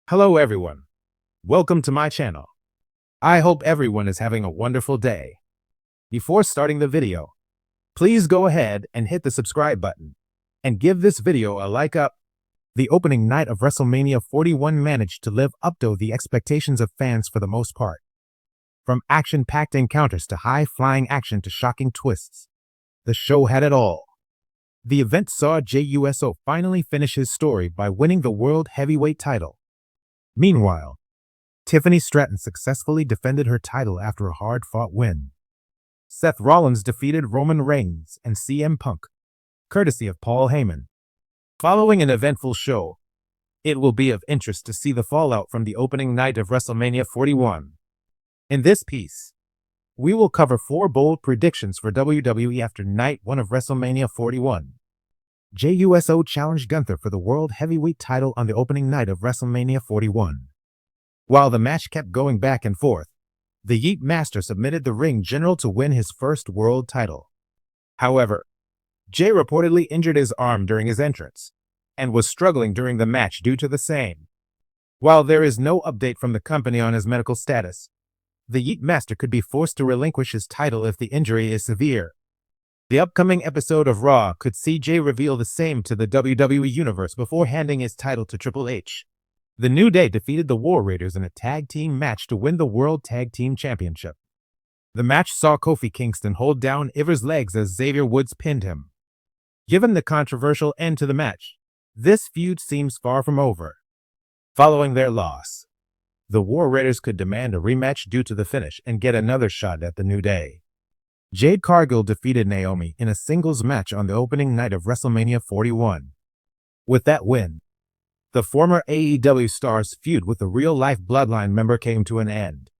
Hello everyone. Welcome to my channel. I hope everyone is having a wonderful day. Before starting the video, please go ahead and hit the subscribe button and give this video a like up. The opening night of WrestleMania 41 managed to live up to the expectations of fans for the most part. From action-packed encounters to high-flying action to shocking twists, the show had it all. The event saw Jey Uso finally finish his story by winning the World Heavyweight title. Meanwhile, Tiffany Stratton successfully defended her title after a hard-fought win. Seth Rollins defeated Roman Reigns and CM Punk, courtesy of Paul Heyman. Following an eventful show, it will be of interest to see the fallout from the opening night of WrestleMania 41. In this piece, we will cover 4 bold predictions for WWE after Night 1 of WrestleMania 41. Jey Uso challenged Gunther for the World Heavyweight title on the opening night of WrestleMania 41. While the match kept going back and forth, the Yeet Master submitted the ring general to win his first world title. However, Jey reportedly injured his arm during his entrance and was struggling during the match due to the same. While there is no update from the company on his medical status, the Yeet Master could be forced to relinquish his title if the injury is severe. The upcoming episode of Raw could see Jey reveal the same to the WWE Universe before handing his title to Triple H. The New Day defeated the War Raiders in a tag team match to win the World Tag Team Championship. The match saw Kofi Kingston hold down Ivar's legs as Xavier Woods pinned him. Given the controversial end to the match, this feud seems far from over. Following their loss, the War Raiders could demand a rematch due to the finish and get another shot at the New Day. Jade Cargill defeated Naomi in a singles match on the opening night of WrestleMania 41. With that win, the former AEW star's feud with the real-life Bloodline member came to an end.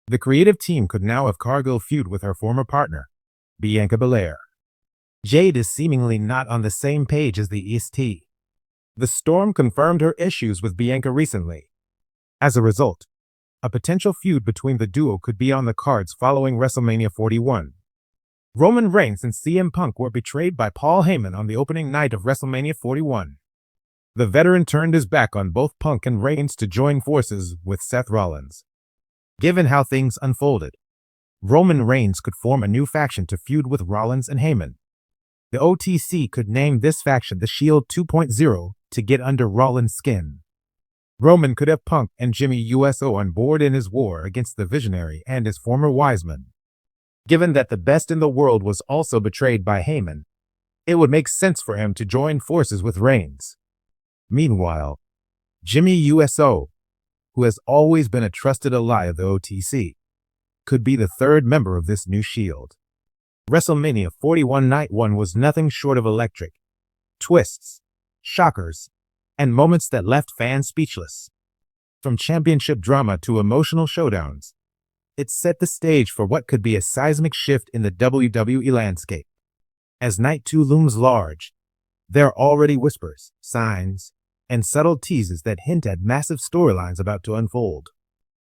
The creative team could now have Cargill feud with her former partner, Bianca Belair. Jade is seemingly not on the same page as the EST. The Storm confirmed her issues with Bianca recently. As a result, a potential feud between the duo could be on the cards following WrestleMania 41. Roman Reigns and CM Punk were betrayed by Paul Heyman on the opening night of WrestleMania 41. The veteran turned his back on both Punk and Reigns to join forces with Seth Rollins. Given how things unfolded, Roman Reigns could form a new faction to feud with Rollins and Heyman. The OTC could name this faction the Shield 2.0 to get under Rollins' skin. Roman could have Punk and Jimmy Uso on board in his war against the Visionary and his former Wiseman. Given that the best in the world was also betrayed by Heyman, it would make sense for him to join forces with Reigns. Meanwhile, Jimmy Uso, who has always been a trusted ally of the OTC, could be the third member of this new Shield. WrestleMania 41 Night 1 was nothing short of electric. Twists, shockers, and moments that left fans speechless. From championship drama to emotional showdowns, it set the stage for what could be a seismic shift in the WWE landscape. As Night 2 looms large, there are already whispers, signs, and subtle teases that hint at massive storylines about to unfold.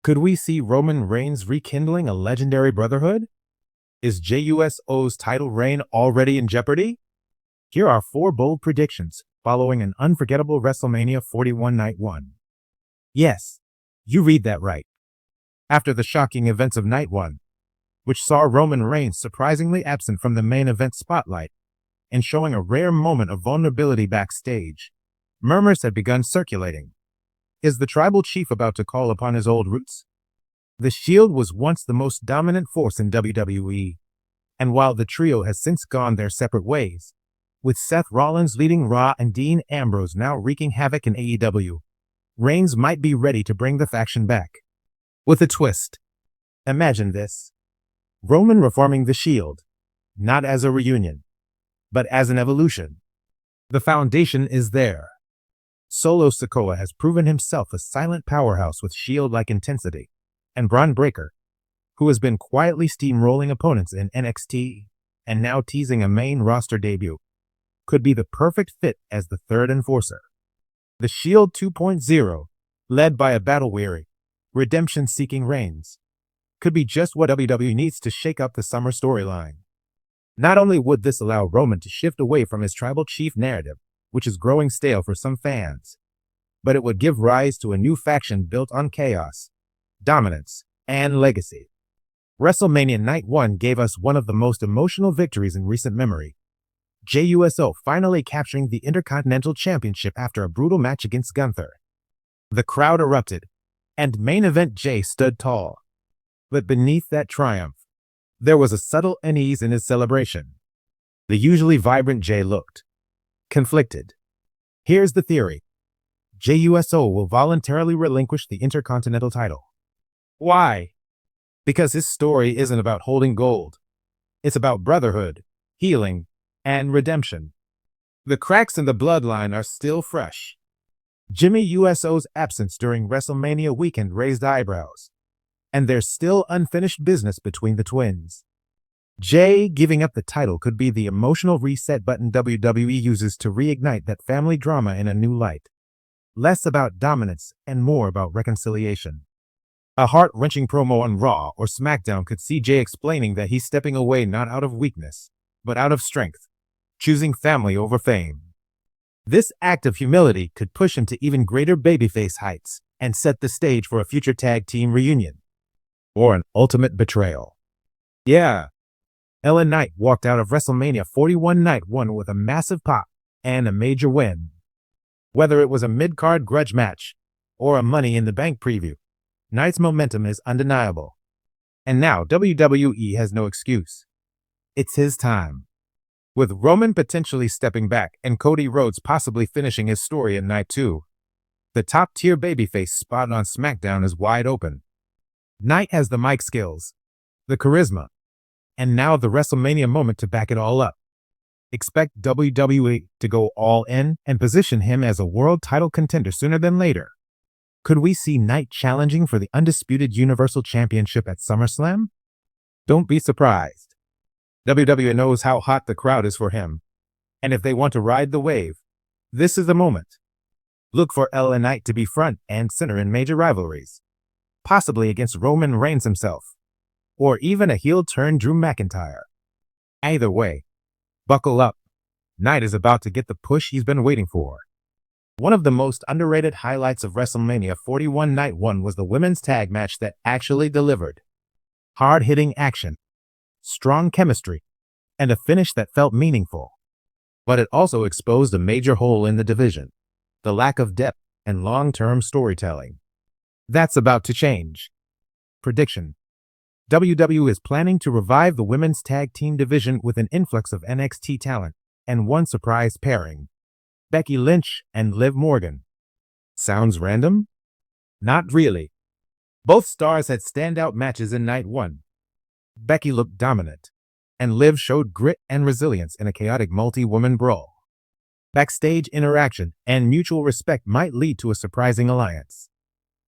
Could we see Roman Reigns rekindling a legendary brotherhood? Is Jey Uso's title reign already in jeopardy? Here are 4 bold predictions following an unforgettable WrestleMania 41 Night 1. Yes, you read that right. After the shocking events of Night 1, which saw Roman Reigns surprisingly absent from the main event spotlight and showing a rare moment of vulnerability backstage, murmurs had begun circulating. Is the tribal chief about to call upon his old roots? The Shield was once the most dominant force in WWE, and while the trio has since gone their separate ways, with Seth Rollins leading Raw and Dean Ambrose now wreaking havoc in AEW, Reigns might be ready to bring the faction back. With a twist. Imagine this. Roman reforming the Shield, not as a reunion, but as an evolution. The foundation is there. Solo Sikoa has proven himself a silent powerhouse with Shield-like intensity, and Braun Breaker, who has been quietly steamrolling opponents in NXT and now teasing a main roster debut, could be the perfect fit as the third enforcer. The Shield 2.0, led by a battle-weary, redemption-seeking Reigns, could be just what WWE needs to shake up the summer storyline. Not only would this allow Roman to shift away from his tribal chief narrative, which is growing stale for some fans, but it would give rise to a new faction built on chaos, dominance, and legacy. WrestleMania Night 1 gave us one of the most emotional victories in recent memory. Jey Uso finally capturing the Intercontinental Championship after a brutal match against Gunther. The crowd erupted, and main event Jey stood tall. But beneath that triumph, there was a subtle unease in his celebration. The usually vibrant Jey looked conflicted. Here's the theory. Jey Uso will voluntarily relinquish the Intercontinental title. Why? Because his story isn't about holding gold. It's about brotherhood, healing, and redemption. The cracks in the bloodline are still fresh. Jimmy Uso's absence during WrestleMania weekend raised eyebrows, and there's still unfinished business between the twins. Jey giving up the title could be the emotional reset button WWE uses to reignite that family drama in a new light. Less about dominance and more about reconciliation. A heart-wrenching promo on Raw or SmackDown could see Jey explaining that he's stepping away not out of weakness, but out of strength, choosing family over fame. This act of humility could push him to even greater babyface heights and set the stage for a future tag team reunion. Or an ultimate betrayal. Yeah, LA Knight walked out of WrestleMania 41 Night 1 with a massive pop and a major win. Whether it was a mid-card grudge match or a Money in the Bank preview, Knight's momentum is undeniable. And now WWE has no excuse. It's his time. With Roman potentially stepping back and Cody Rhodes possibly finishing his story in Night 2, the top-tier babyface spot on SmackDown is wide open. Knight has the mic skills, the charisma, and now the WrestleMania moment to back it all up. Expect WWE to go all in and position him as a world title contender sooner than later. Could we see Knight challenging for the undisputed Universal Championship at SummerSlam? Don't be surprised. WWE knows how hot the crowd is for him, and if they want to ride the wave, this is the moment. Look for LA Knight to be front and center in major rivalries, possibly against Roman Reigns himself, or even a heel-turn Drew McIntyre. Either way, buckle up. Knight is about to get the push he's been waiting for. One of the most underrated highlights of WrestleMania 41 Night 1 was the women's tag match that actually delivered. Hard-hitting action, strong chemistry, and a finish that felt meaningful. But it also exposed a major hole in the division: the lack of depth and long-term storytelling. That's about to change. Prediction: WWE is planning to revive the women's tag team division with an influx of NXT talent and one surprise pairing: Becky Lynch and Liv Morgan. Sounds random? Not really. Both stars had standout matches in Night 1. Becky looked dominant, and Liv showed grit and resilience in a chaotic multi-woman brawl. Backstage interaction and mutual respect might lead to a surprising alliance.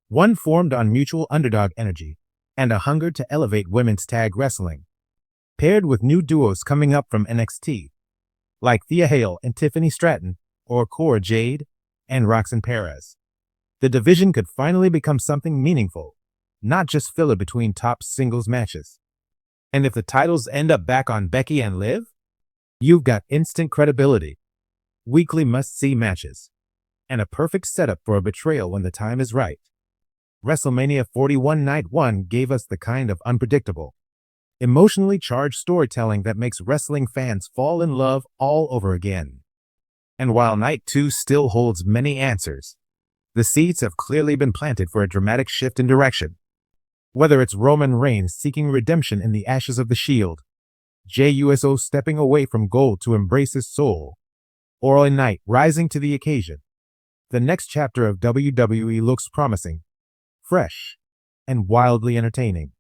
One formed on mutual underdog energy and a hunger to elevate women's tag wrestling. Paired with new duos coming up from NXT, like Thea Hale and Tiffany Stratton, or Cora Jade and Roxanne Perez. The division could finally become something meaningful, not just filler between top singles matches. And if the titles end up back on Becky and Liv, you've got instant credibility, weekly must-see matches, and a perfect setup for a betrayal when the time is right. WrestleMania 41 Night 1 gave us the kind of unpredictable, emotionally charged storytelling that makes wrestling fans fall in love all over again. And while Night 2 still holds many answers, the seeds have clearly been planted for a dramatic shift in direction. Whether it's Roman Reigns seeking redemption in the ashes of the Shield, Jey Uso stepping away from gold to embrace his soul, or LA Knight rising to the occasion, the next chapter of WWE looks promising, fresh, and wildly entertaining.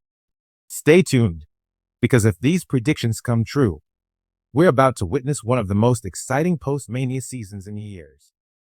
Stay tuned, because if these predictions come true, we're about to witness one of the most exciting post-Mania seasons in years.